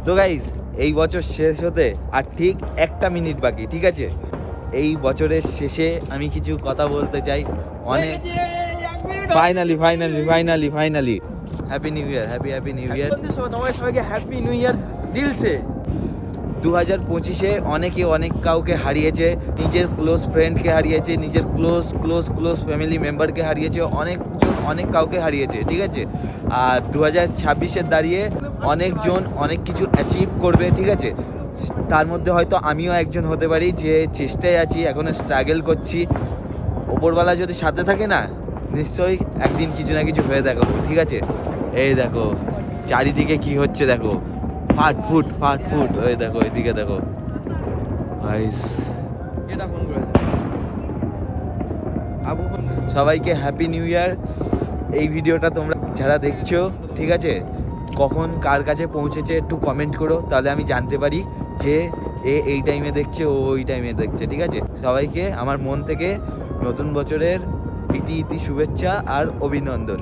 তো গাইজ, এই বছর শেষ হতে আর ঠিক 1 মিনিট বাকি, ঠিক আছে? এই বছরের শেষে আমি কিছু কথা বলতে চাই। অনেক finally happy new year, happy new year. সবাইকে হ্যাপি নিউ ইয়ার দিলসে। 2025-এ অনেকে অনেক কাউকে হারিয়েছে, নিজের ক্লোজ ফ্রেন্ডকে হারিয়েছে, নিজের ক্লোজ ফ্যামিলি মেম্বারকে হারিয়েছে, অনেকজন অনেক কাউকে হারিয়েছে, ঠিক আছে? আর 2026-এর দাঁড়িয়ে অনেকজন অনেক কিছু অ্যাচিভ করবে, ঠিক আছে? তার মধ্যে হয়তো আমিও একজন হতে পারি, যে চেষ্টায় আছি, এখনও স্ট্রাগল করছি। ওপরওয়ালা যদি সাথে থাকে না, নিশ্চয়ই একদিন কিছু না কিছু হয়ে দেখাবো, ঠিক আছে? এই দেখো চারিদিকে কি হচ্ছে, দেখো ফাটফুট ওই দেখো, এদিকে দেখো গাইস। এটা ফোন করেছে আবু ফোন। সবাইকে হ্যাপি নিউ ইয়ার। এই ভিডিওটা তোমরা যারা দেখছো, ঠিক আছে, কখন কার কাছে পৌঁছেছে একটু কমেন্ট করো, তাহলে আমি জানতে পারি যে এই টাইমে দেখছে, ও ওই টাইমে দেখছে, ঠিক আছে? সবাইকে আমার মন থেকে নতুন বছরের ইতি শুভেচ্ছা আর অভিনন্দন।